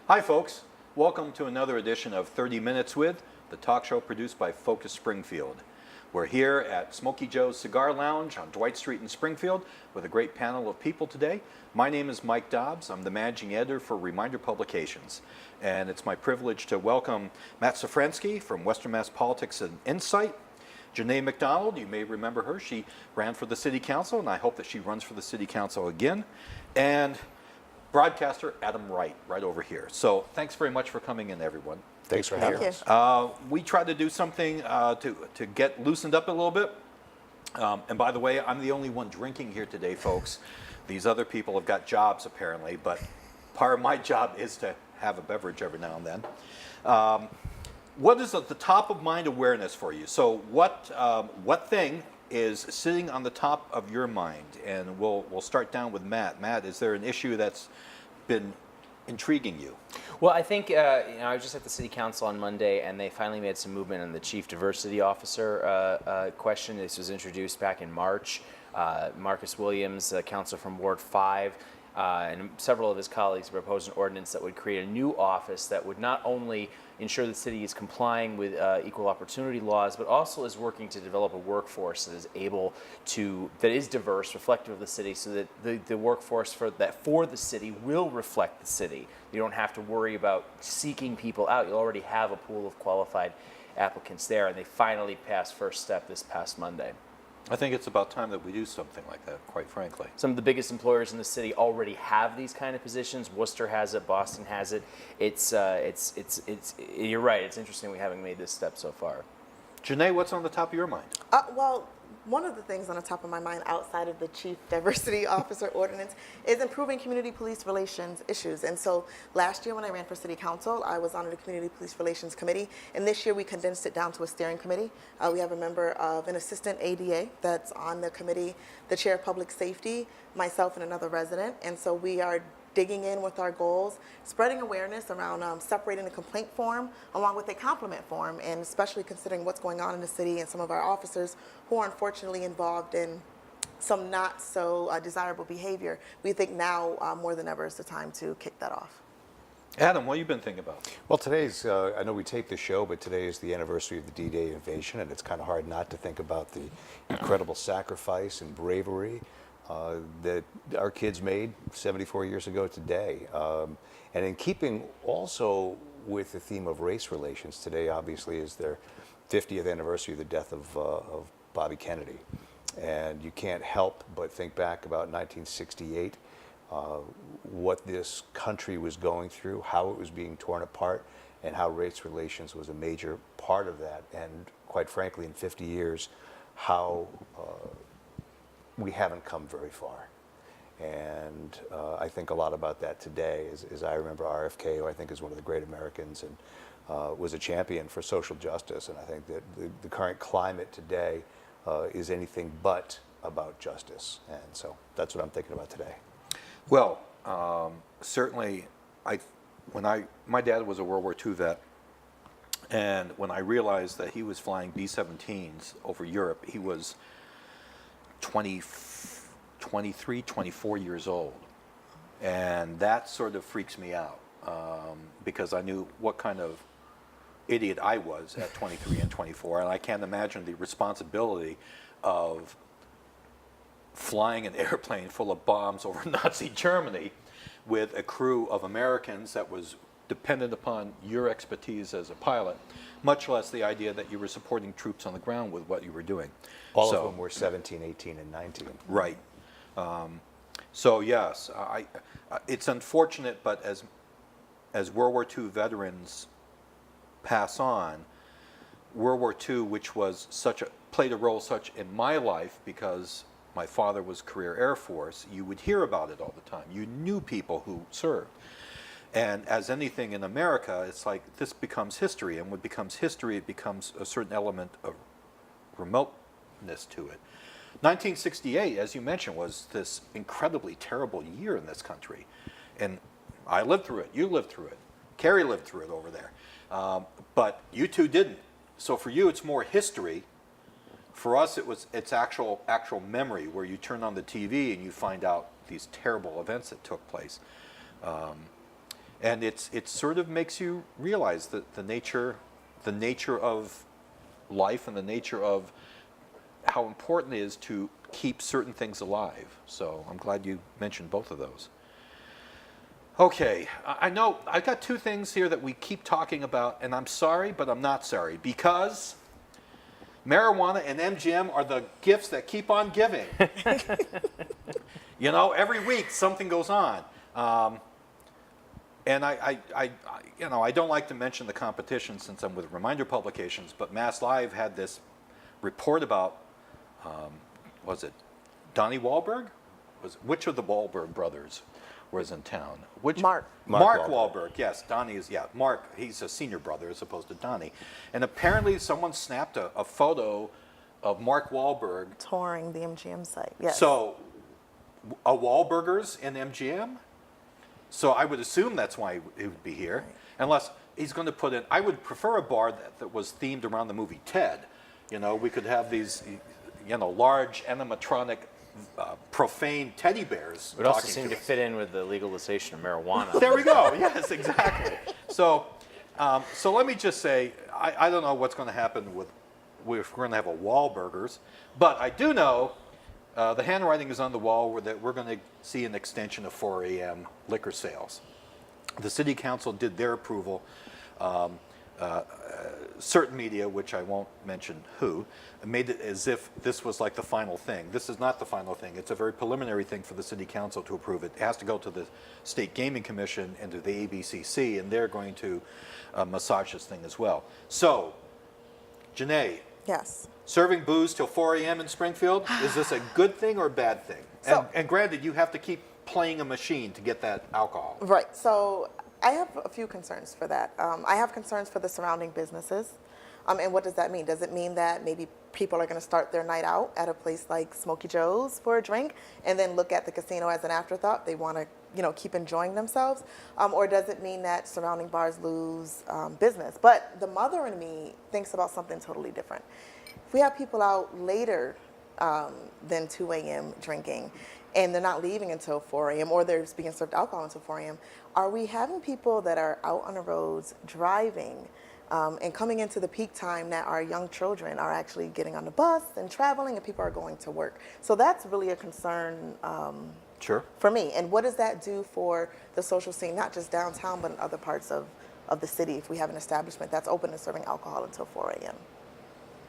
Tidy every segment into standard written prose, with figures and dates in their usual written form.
Hi, folks. Welcome to another edition of 30 Minutes With, the talk show produced by Focus Springfield. We're here at Smokey Joe's Cigar Lounge on Dwight Street in Springfield with a great panel of people today. My name is Mike Dobbs. I'm the managing editor for Reminder Publications. And it's my privilege to welcome Matt Szafranski from Western Mass Politics and Insight. Jynae McDonald, you may remember her. She ran for the city council, and I hope that she runs for the city council again. And broadcaster Adam Wright, right over here. So thanks very much for coming in, everyone. Thanks for having us. We tried to do something to get loosened up a little bit. And by the way, I'm the only one drinking here today, folks. These other people have got jobs, apparently, but part of my job is to have a beverage every now and then. What is at the top of mind awareness for you? So what thing is sitting on the top of your mind? And we'll start down with Matt. Matt, is there an issue that's been intriguing you? Well, I think I was just at the city council on Monday, and they finally made some movement on the chief diversity officer question. This was introduced back in March. Marcus Williams, a councilor from Ward 5, and several of his colleagues proposed an ordinance that would create a new office that would not only ensure the city is complying with equal opportunity laws, but also is working to develop a workforce that is diverse, reflective of the city, so that the workforce for the city will reflect the city. You don't have to worry about seeking people out. You already have a pool of qualified applicants there, and they finally passed first step this past Monday. I think it's about time that we do something like that, quite frankly. Some of the biggest employers in the city already have these kind of positions. Worcester has it, Boston has it. You're right, it's interesting we haven't made this step so far. Jynae, what's on the top of your mind? Well, one of the things on the top of my mind outside of the Chief Diversity Officer ordinance is improving community police relations issues. And so last year when I ran for city council, I was on the community police relations committee. And this year we condensed it down to a steering committee. We have a member of an assistant ADA that's on the committee, the chair of public safety, myself and another resident. And so we are digging in with our goals, spreading awareness around separating the complaint form along with a compliment form, and especially considering what's going on in the city and some of our officers who are unfortunately involved in some not so desirable behavior. We think now more than ever is the time to kick that off. Adam, what have you been thinking about? Well, today's, I know we taped the show, but today is the anniversary of the D-Day invasion, and it's kind of hard not to think about the incredible sacrifice and bravery that our kids made 74 years ago today. And in keeping also with the theme of race relations, today obviously is their 50th anniversary of the death of Bobby Kennedy. And you can't help but think back about 1968, what this country was going through, how it was being torn apart, and how race relations was a major part of that. And quite frankly, in 50 years, how we haven't come very far. And I think a lot about that today, as I remember RFK, who I think is one of the great Americans and was a champion for social justice. And I think that the current climate today is anything but about justice. And so that's what I'm thinking about today. Well, certainly, my dad was a World War II vet, and when I realized that he was flying B-17s over Europe, he was 23, 24 years old. And that sort of freaks me out because I knew what kind of idiot I was at 23 and 24. And I can't imagine the responsibility of flying an airplane full of bombs over Nazi Germany with a crew of Americans that was dependent upon your expertise as a pilot, much less the idea that you were supporting troops on the ground with what you were doing. All of them were 17, 18, and 19. Right. So yes, it's unfortunate, but as World War II veterans pass on, World War II, which was played a role such in my life because my father was career Air Force, you would hear about it all the time. You knew people who served. And as anything in America, it's like this becomes history, and what becomes history, it becomes a certain element of remoteness to it. 1968, as you mentioned, was this incredibly terrible year in this country. And I lived through it, you lived through it, Cary lived through it over there. But you two didn't. So for you, it's more history. For us, it's actual memory, where you turn on the TV and you find out these terrible events that took place. And it sort of makes you realize that the nature of life and the nature of how important it is to keep certain things alive. So I'm glad you mentioned both of those. Okay, I know I've got two things here that we keep talking about, and I'm sorry, but I'm not sorry, because marijuana and MGM are the gifts that keep on giving. Every week something goes on. And I don't like to mention the competition since I'm with Reminder Publications, but Mass Live had this report about, was it Donnie Wahlberg? Which of the Wahlberg brothers was in town? Mark Wahlberg. Yes, Donnie is, Mark, he's a senior brother as opposed to Donnie. And apparently someone snapped a photo of Mark Wahlberg. Touring the MGM site, yes. So, a Wahlburgers in MGM? So I would assume that's why he would be here, Right. Unless he's going to put in. I would prefer a bar that was themed around the movie Ted. We could have these, large animatronic, profane teddy bears. It would also talking seem to to us. fit in with the legalization of marijuana. There we go. Yes, exactly. So let me just say, I don't know what's going to happen if we're going to have a Wahlburgers, but I do know. The handwriting is on the wall that we're going to see an extension of 4 a.m. liquor sales. The city council did their approval. Certain media, which I won't mention who, made it as if this was like the final thing. This is not the final thing. It's a very preliminary thing for the city council to approve it. It has to go to the State Gaming Commission and to the ABCC, and they're going to massage this thing as well. So, Jynae, Yes. serving booze till 4 a.m. in Springfield, is this a good thing or a bad thing? So- and granted, you have to keep playing a machine to get that alcohol. Right. So I have a few concerns for that. I have concerns for the surrounding businesses. And what does that mean? Does it mean that maybe people are going to start their night out at a place like Smokey Joe's for a drink and then look at the casino as an afterthought? They want to, keep enjoying themselves? Or does it mean that surrounding bars lose business? But the mother in me thinks about something totally different. If we have people out later than 2 a.m. drinking, and they're not leaving until 4 a.m. or they're being served alcohol until 4 a.m., are we having people that are out on the roads driving and coming into the peak time that our young children are actually getting on the bus and traveling and people are going to work? So that's really a concern Sure. for me. And what does that do for the social scene, not just downtown, but in other parts of the city if we have an establishment that's open and serving alcohol until 4 a.m.?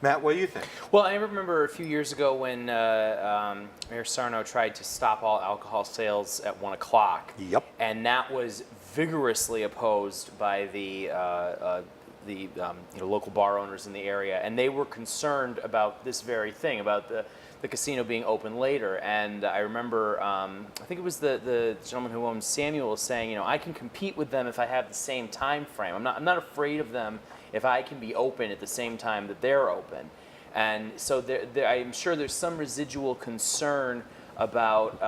Matt, what do you think? Well, I remember a few years ago when Mayor Sarno tried to stop all alcohol sales at 1 o'clock. Yep. And that was vigorously opposed by the local bar owners in the area, and they were concerned about this very thing, about the casino being open later. And I remember, I think it was the gentleman who owns Samuel saying, I can compete with them if I have the same time frame. I'm not afraid of them if I can be open at the same time that they're open. And so I'm sure there's some residual concern about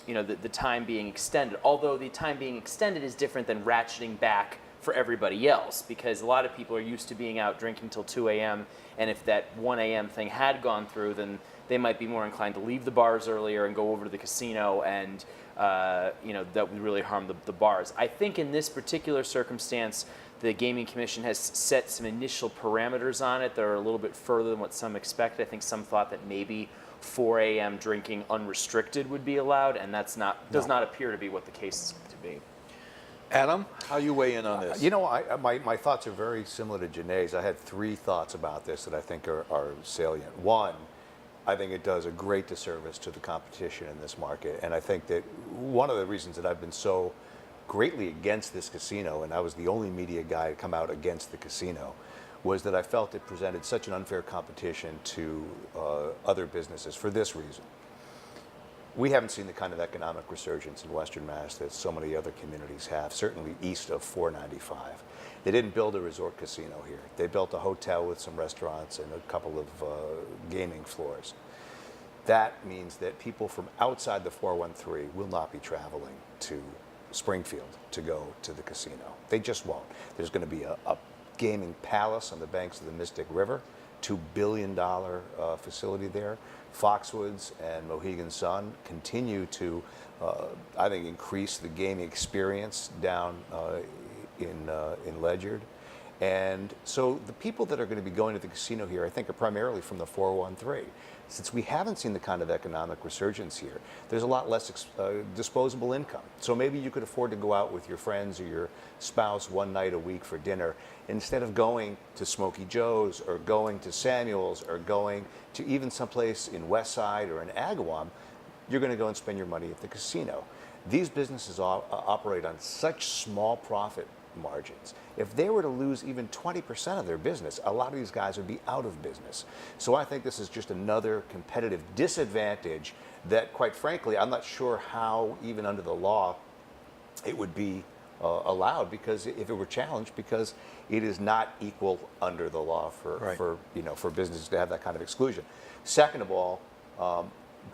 the time being extended, although the time being extended is different than ratcheting back for everybody else, because a lot of people are used to being out drinking till 2 a.m. and if that 1 a.m. thing had gone through, then they might be more inclined to leave the bars earlier and go over to the casino, and that would really harm the bars. I think in this particular circumstance, the Gaming Commission has set some initial parameters on it that are a little bit further than what some expected. I think some thought that maybe 4 a.m. drinking unrestricted would be allowed, and does not appear to be what the case is to be. Adam, how you weigh in on this? My thoughts are very similar to Janae's. I had 3 thoughts about this that I think are salient. One, I think it does a great disservice to the competition in this market, and I think that one of the reasons that I've been so greatly against this casino, and I was the only media guy to come out against the casino, was that I felt it presented such an unfair competition to other businesses for this reason. We haven't seen the kind of economic resurgence in Western Mass that so many other communities have, certainly east of 495. They didn't build a resort casino here. They built a hotel with some restaurants and a couple of gaming floors. That means that people from outside the 413 will not be traveling to Springfield to go to the casino. They just won't. There's going to be a gaming palace on the banks of the Mystic River $2 billion facility there. Foxwoods and Mohegan Sun continue to, I think, increase the gaming experience down in Ledyard. And so the people that are going to be going to the casino here, I think, are primarily from the 413. Since we haven't seen the kind of economic resurgence here, there's a lot less disposable income. So maybe you could afford to go out with your friends or your spouse one night a week for dinner, instead of going to Smokey Joe's or going to Samuel's or going to even someplace in West Side or in Agawam. You're going to go and spend your money at the casino. These businesses operate on such small profit margins. If they were to lose even 20% of their business, a lot of these guys would be out of business. So I think this is just another competitive disadvantage that, quite frankly, I'm not sure how, even under the law, it would be allowed, because if it were challenged, because it is not equal under the law for businesses to have that kind of exclusion. Second of all,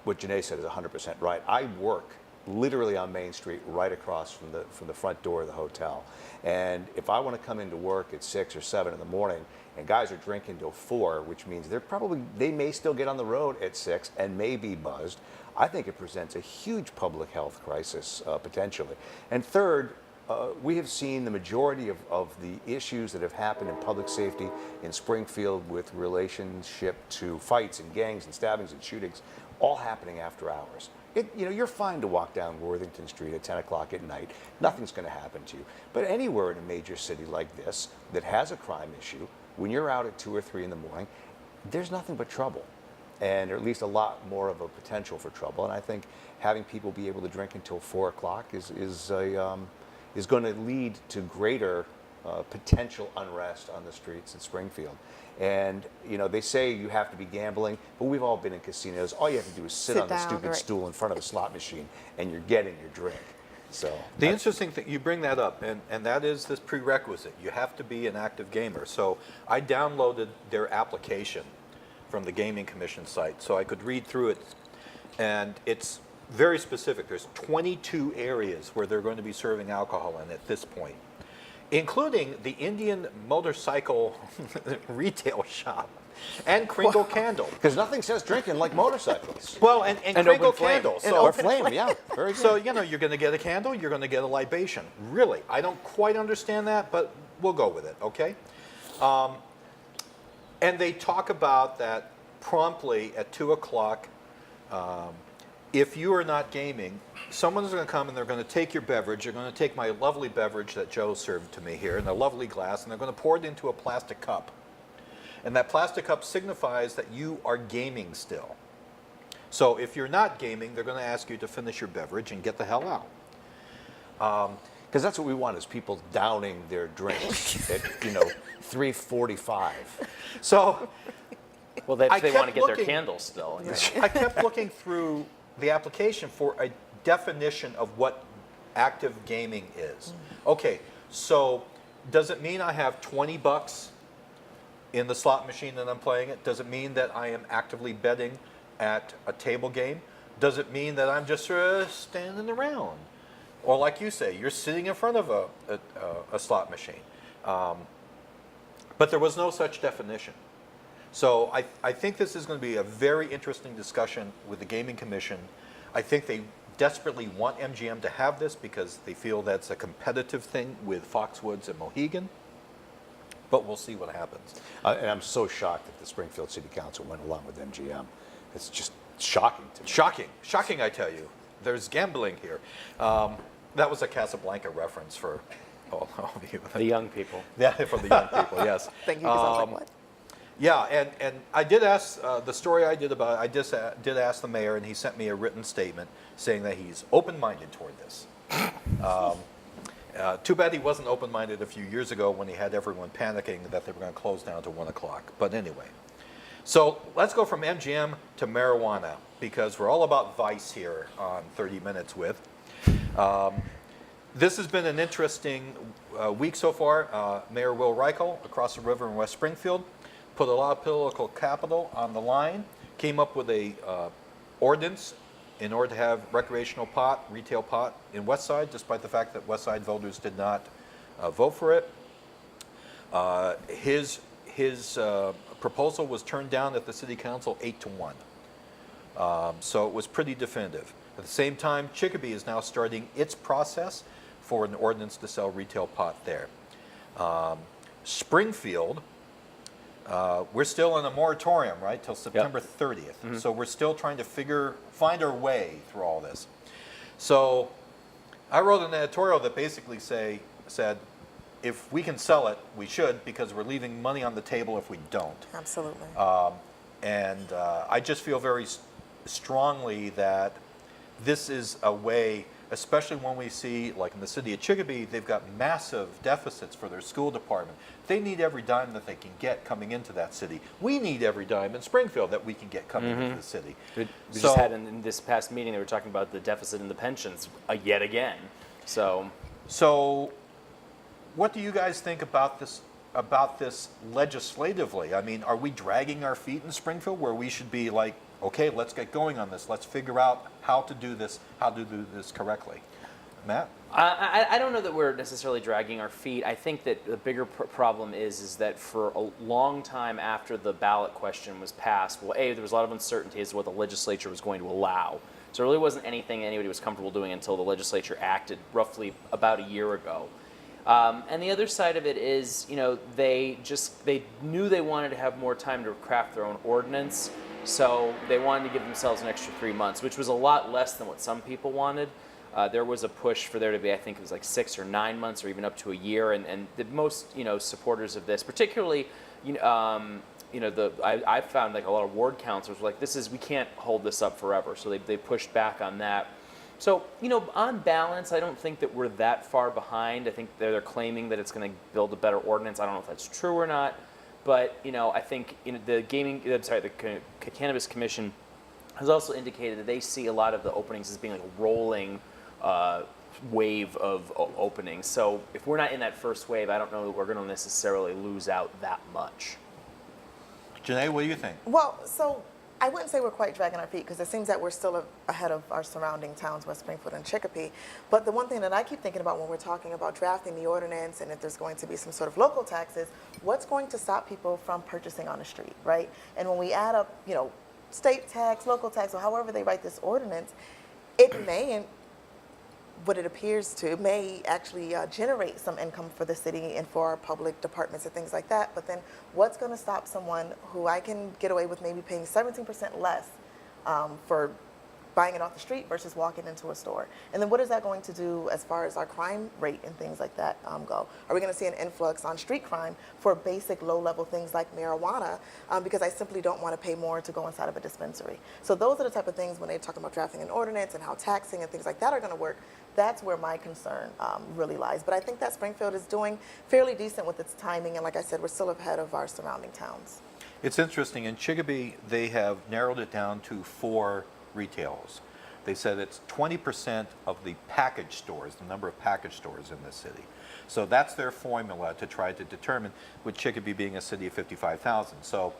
what Jynae said is 100% right. I work literally on Main Street, right across from the front door of the hotel. And if I want to come into work at 6 or 7 in the morning, and guys are drinking till 4, which means they may still get on the road at 6 and may be buzzed, I think it presents a huge public health crisis potentially. And third, we have seen the majority of the issues that have happened in public safety in Springfield with relationship to fights and gangs and stabbings and shootings, all happening after hours. You're fine to walk down Worthington Street at 10 o'clock at night. Nothing's going to happen to you. But anywhere in a major city like this that has a crime issue, when you're out at 2 or 3 in the morning, there's nothing but trouble, or at least a lot more of a potential for trouble. And I think having people be able to drink until 4 o'clock is going to lead to greater potential unrest on the streets in Springfield. And they say you have to be gambling, but we've all been in casinos. All you have to do is sit on the stupid stool in front of a slot machine, and you're getting your drink. So the interesting thing, you bring that up, and that is this prerequisite. You have to be an active gamer. So I downloaded their application from the Gaming Commission site so I could read through it, and it's very specific. There's 22 areas where they're going to be serving alcohol in at this point, including the Indian motorcycle retail shop and Kringle Candle. Because nothing says drinking like motorcycles. Well, and Kringle Candle. Or flame, yeah, very good. So, you're going to get a candle, you're going to get a libation. Really, I don't quite understand that, but we'll go with it, okay? And they talk about that promptly at 2 o'clock. If you are not gaming, someone's going to come and they're going to take your beverage. They're going to take my lovely beverage that Joe served to me here in a lovely glass, and they're going to pour it into a plastic cup. And that plastic cup signifies that you are gaming still. So if you're not gaming, they're going to ask you to finish your beverage and get the hell out. Because that's what we want, is people downing their drinks at 3:45. So, Well, they want to kept get their looking- candles still. I kept looking through the application for a definition of what active gaming is. Okay, so does it mean I have $20 in the slot machine that I'm playing it? Does it mean that I am actively betting at a table game? Does it mean that I'm just standing around? Or like you say, you're sitting in front of a slot machine. But there was no such definition. So I think this is going to be a very interesting discussion with the Gaming Commission. I think they desperately want MGM to have this because they feel that's a competitive thing with Foxwoods and Mohegan. But we'll see what happens. And I'm so shocked that the Springfield City Council went along with MGM. It's just shocking to me. Shocking, I tell you. There's gambling here. That was a Casablanca reference for all of you. The young people. Yeah, for the young people, yes. Thank you. 'Cause I was like, what? Yeah, and I did ask, the story I did about it, I just did ask the mayor, and he sent me a written statement saying that he's open-minded toward this. Too bad he wasn't open-minded a few years ago when he had everyone panicking that they were going to close down to 1 o'clock. But anyway, so let's go from MGM to marijuana, because we're all about vice here on 30 Minutes with. This has been an interesting week so far. Mayor Will Reichel, across the river in West Springfield, put a lot of political capital on the line, came up with a ordinance in order to have recreational pot, retail pot in West Side, despite the fact that West Side voters did not vote for it. His proposal was turned down at the city council 8-1. So it was pretty definitive. At the same time, Chicopee is now starting its process for an ordinance to sell retail pot there. Springfield, we're still in a moratorium, right, till September 30th. So we're still trying to find our way through all this. So I wrote an editorial that basically said, if we can sell it, we should, because we're leaving money on the table if we don't. Absolutely. And I just feel very strongly that this is a way, especially when we see, like in the city of Chicopee, they've got massive deficits for their school department. They need every dime that they can get coming into that city. We need every dime in Springfield that we can get coming into the city. We just had in this past meeting, they were talking about the deficit in the pensions yet again. So what do you guys think about this legislatively? I mean, are we dragging our feet in Springfield where we should be like, okay, let's get going on this. Let's figure out how to do this correctly. Matt? I don't know that we're necessarily dragging our feet. I think that the bigger problem is that for a long time after the ballot question was passed, well, there was a lot of uncertainty as to what the legislature was going to allow. So it really wasn't anything anybody was comfortable doing until the legislature acted roughly about a year ago. And the other side of it is, they knew they wanted to have more time to craft their own ordinance, so they wanted to give themselves an extra 3 months, which was a lot less than what some people wanted. There was a push for there to be, I think it was like 6 or 9 months or even up to a year, and the most, supporters of this, particularly, I found like a lot of ward councilors were like, we can't hold this up forever, so they pushed back on that. So, on balance, I don't think that we're that far behind. I think they're claiming that it's going to build a better ordinance. I don't know if that's true or not. But, I think the Cannabis Commission has also indicated that they see a lot of the openings as being like a rolling wave of openings. So if we're not in that first wave, I don't know that we're going to necessarily lose out that much. Jynae, what do you think? Well, so I wouldn't say we're quite dragging our feet because it seems that we're still ahead of our surrounding towns, West Springfield and Chicopee. But the one thing that I keep thinking about when we're talking about drafting the ordinance and if there's going to be some sort of local taxes, what's going to stop people from purchasing on the street, right? And when we add up, state tax, local tax, or however they write this ordinance, it may, and what it appears to, may actually generate some income for the city and for our public departments and things like that. But then what's going to stop someone who I can get away with maybe paying 17% less for buying it off the street versus walking into a store? And then what is that going to do as far as our crime rate and things like that go? Are we going to see an influx on street crime for basic low-level things like marijuana because I simply don't want to pay more to go inside of a dispensary? So those are the type of things when they're talking about drafting an ordinance and how taxing and things like that are going to work. That's where my concern really lies. But I think that Springfield is doing fairly decent with its timing, and like I said, we're still ahead of our surrounding towns. It's interesting. In Chicopee, they have narrowed it down to 4 retailers. They said it's 20% of the package stores, the number of package stores in the city. So that's their formula to try to determine, with Chicopee being a city of 55,000. So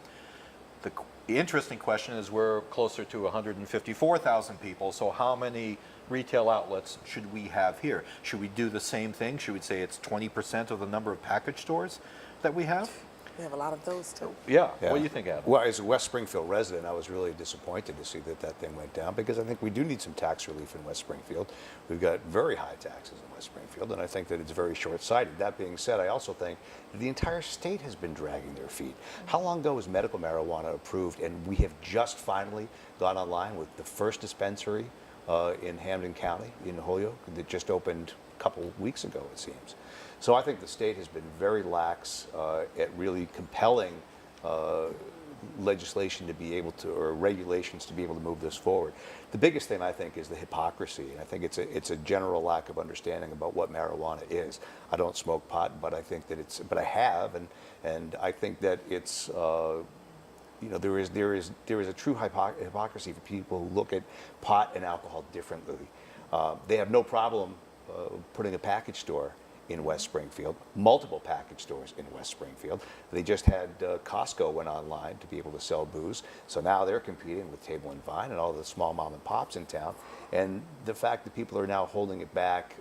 the interesting question is we're closer to 154,000 people, so how many retail outlets should we have here? Should we do the same thing? Should we say it's 20% of the number of package stores that we have? We have a lot of those too. Yeah. What do you think, Adam? Well, as a West Springfield resident, I was really disappointed to see that thing went down because I think we do need some tax relief in West Springfield. We've got very high taxes in West Springfield, and I think that it's very short-sighted. That being said, I also think that the entire state has been dragging their feet. How long ago was medical marijuana approved, and we have just finally gone online with the first dispensary in Hampden County, in Holyoke, that just opened a couple weeks ago, it seems. So I think the state has been very lax at really compelling legislation to be able to, or regulations to be able to move this forward. The biggest thing I think is the hypocrisy, and I think it's a general lack of understanding about what marijuana is. I don't smoke pot, but I think that but I have, and I think that it's there is a true hypocrisy for people who look at pot and alcohol differently. They have no problem putting a package store in West Springfield, multiple package stores in West Springfield. They just had Costco went online to be able to sell booze, so now they're competing with Table and Vine and all the small mom and pops in town. And the fact that people are now holding it back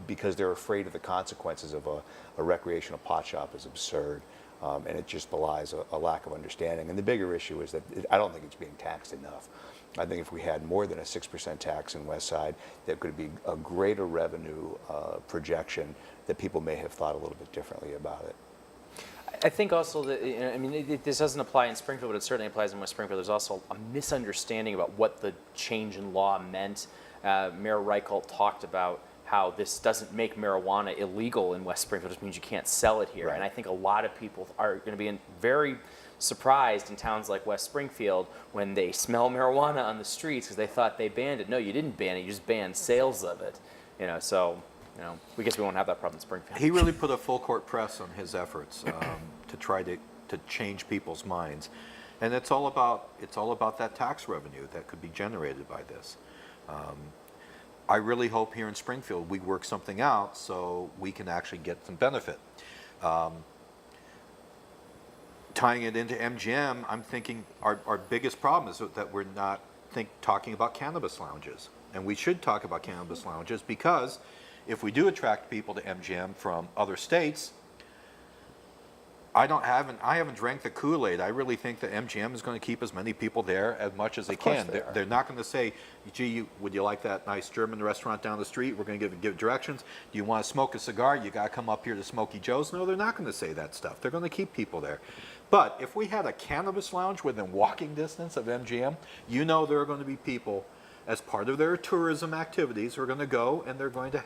because they're afraid of the consequences of a recreational pot shop is absurd. and it just belies a lack of understanding. And the bigger issue is that I don't think it's being taxed enough. I think if we had more than a 6% tax in West Side, there could be a greater revenue projection that people may have thought a little bit differently about it. I think also that, I mean, this doesn't apply in Springfield, but it certainly applies in West Springfield. There's also a misunderstanding about what the change in law meant. Mayor Reichelt talked about how this doesn't make marijuana illegal in West Springfield, it just means you can't sell it here. Right. And I think a lot of people are going to be very surprised in towns like West Springfield when they smell marijuana on the streets because they thought they banned it. No, you didn't ban it, you just banned sales of it. So we guess we won't have that problem in Springfield. He really put a full court press on his efforts to try to change people's minds, and it's all about that tax revenue that could be generated by this. I really hope here in Springfield we work something out so we can actually get some benefit. Tying it into MGM, I'm thinking our biggest problem is that we're not talking about cannabis lounges, and we should talk about cannabis lounges because if we do attract people to MGM from other states, I haven't drank the Kool-Aid. I really think that MGM is going to keep as many people there as much as they can. They're not going to say, gee, would you like that nice German restaurant down the street? We're going to give directions. Do you want to smoke a cigar? You got to come up here to Smokey Joe's. No, they're not going to say that stuff. They're going to keep people there. But if we had a cannabis lounge within walking distance of MGM, there are going to be people as part of their tourism activities who are going to go and they're going to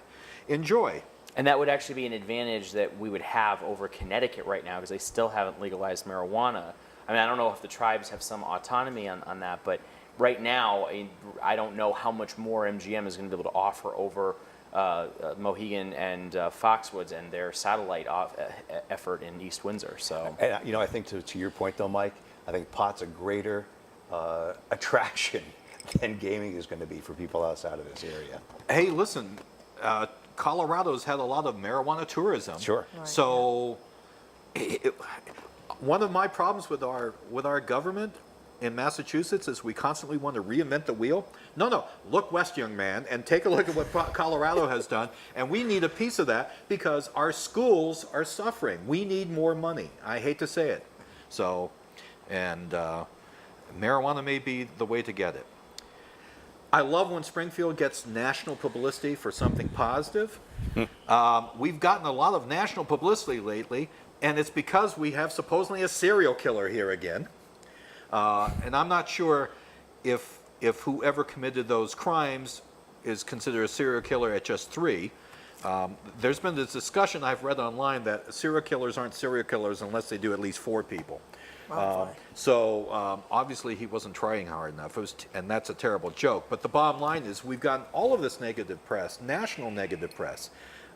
enjoy. And that would actually be an advantage that we would have over Connecticut right now because they still haven't legalized marijuana. I mean, I don't know if the tribes have some autonomy on that, but right now, I don't know how much more MGM is going to be able to offer over Mohegan and Foxwoods and their satellite effort in East Windsor. So, and, I think to your point though, Mike, I think pot's a greater attraction than gaming is going to be for people outside of this area. Hey, listen, Colorado's had a lot of marijuana tourism. Sure. Right, So, one of my problems with our government in Massachusetts is we constantly want to reinvent the wheel. No, look west, young man, and take a look at what Colorado has done, and we need a piece of that because our schools are suffering. We need more money. I hate to say it. So, and marijuana may be the way to get it. I love when Springfield gets national publicity for something positive. We've gotten a lot of national publicity lately, and it's because we have supposedly a serial killer here again. And I'm not sure if whoever committed those crimes is considered a serial killer at just 3. There's been this discussion I've read online that serial killers aren't serial killers unless they do at least 4 people. So obviously he wasn't trying hard enough, and that's a terrible joke. But the bottom line is we've gotten all of this negative press, national negative press,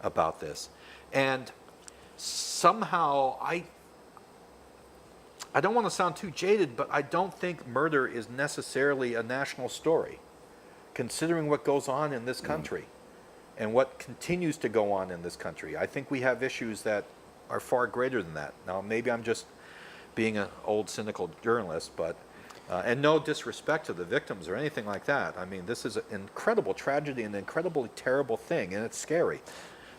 about this. And somehow I don't want to sound too jaded, but I don't think murder is necessarily a national story, considering what goes on in this country and what continues to go on in this country. I think we have issues that are far greater than that. Now, maybe I'm just being an old cynical journalist, but and no disrespect to the victims or anything like that. I mean, this is an incredible tragedy, an incredibly terrible thing, and it's scary.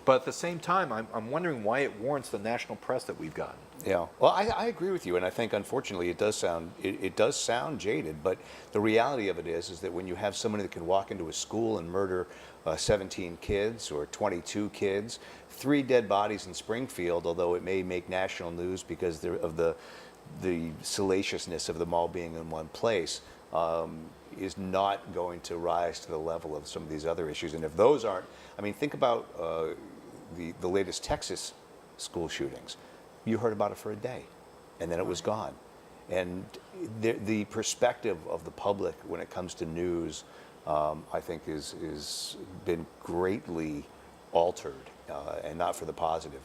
But at the same time, I'm wondering why it warrants the national press that we've gotten. Yeah, well, I agree with you, and I think unfortunately it does sound jaded. But the reality of it is that when you have somebody that can walk into a school and murder 17 kids or 22 kids, 3 dead bodies in Springfield, although it may make national news because of the salaciousness of them all being in one place, is not going to rise to the level of some of these other issues. And if those aren't, I mean, think about the latest Texas school shootings. You heard about it for a day, and then it was gone. And the perspective of the public when it comes to news, I think, is been greatly altered, and not for the positive.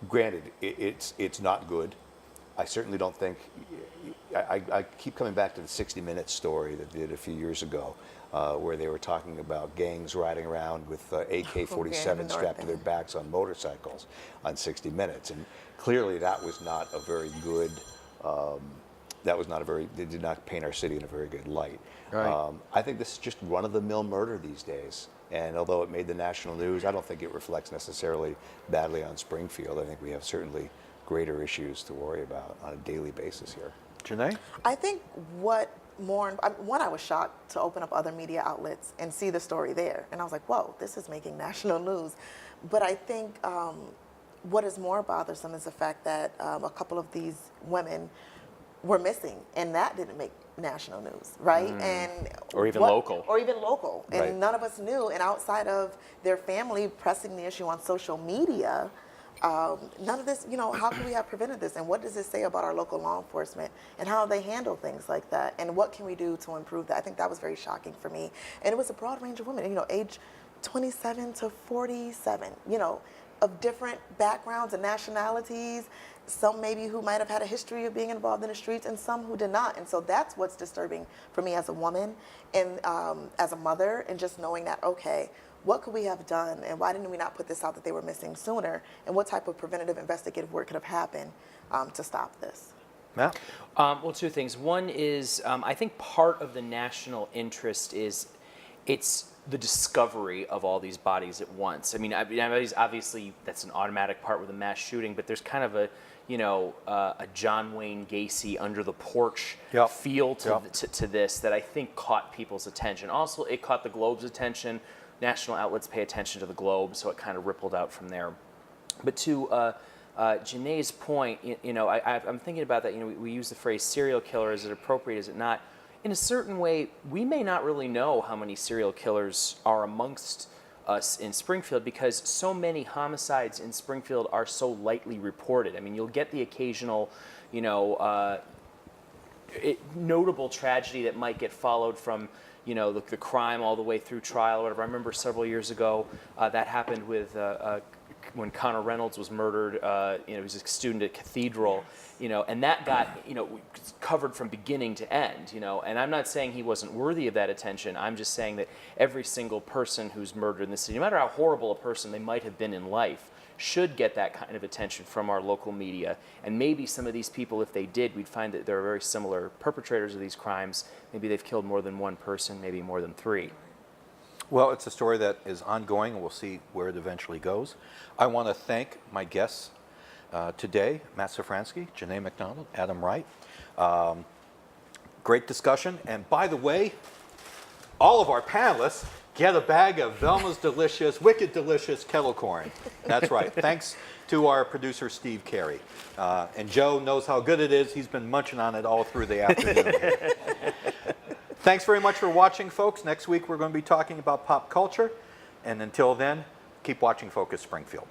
Granted, it's not good. I certainly don't think. I keep coming back to the 60 Minutes story that they did a few years ago, where they were talking about gangs riding around with AK-47 strapped to their backs on motorcycles on 60 Minutes, and clearly that was not a very good. They did not paint our city in a very good light. Right. I think this is just run-of-the-mill murder these days, and although it made the national news, I don't think it reflects necessarily badly on Springfield. I think we have certainly greater issues to worry about on a daily basis here. Jynae? I think what more, one, I was shocked to open up other media outlets and see the story there. And I was like, whoa, this is making national news. But I think what is more bothersome is the fact that a couple of these women were missing, and that didn't make national news, right? And Or even local. Or even local. And Right. none of us knew. And outside of their family pressing the issue on social media, none of this, how could we have prevented this? And what does it say about our local law enforcement and how they handle things like that? And what can we do to improve that? I think that was very shocking for me. And it was a broad range of women, age 27 to 47, of different backgrounds and nationalities, some maybe who might have had a history of being involved in the streets and some who did not. And so that's what's disturbing for me as a woman and as a mother, and just knowing that, okay, what could we have done and why didn't we not put this out that they were missing sooner, and what type of preventative investigative work could have happened to stop this? Matt? Well, two things. One is I think part of the national interest is it's the discovery of all these bodies at once. I mean, obviously that's an automatic part with a mass shooting, but there's kind of a John Wayne Gacy under the porch Yep. feel to, Yep. to this that I think caught people's attention. Also, it caught the Globe's attention. National outlets pay attention to the Globe, so it kind of rippled out from there. But to Janae's point, I'm thinking about that. We use the phrase serial killer. Is it appropriate? Is it not? In a certain way, we may not really know how many serial killers are amongst us in Springfield because so many homicides in Springfield are so lightly reported. I mean, you'll get the occasional, notable tragedy that might get followed from, the crime all the way through trial or whatever. I remember several years ago that happened with when Connor Reynolds was murdered. He was a student at Cathedral, and that got, covered from beginning to end, and I'm not saying he wasn't worthy of that attention. I'm just saying that every single person who's murdered in the city, no matter how horrible a person they might have been in life, should get that kind of attention from our local media. And maybe some of these people, if they did, we'd find that they're very similar perpetrators of these crimes. Maybe they've killed more than one person, maybe more than three. Well, it's a story that is ongoing, and we'll see where it eventually goes. I want to thank my guests today, Matt Szafranski, Jynae McDonald, Adam Wright. Great discussion. And by the way, all of our panelists get a bag of Velma's delicious, wicked delicious kettle corn. That's right. Thanks to our producer, Steve Cary. And Joe knows how good it is. He's been munching on it all through the afternoon. Thanks very much for watching, folks. Next week, we're going to be talking about pop culture. And until then, keep watching Focus Springfield.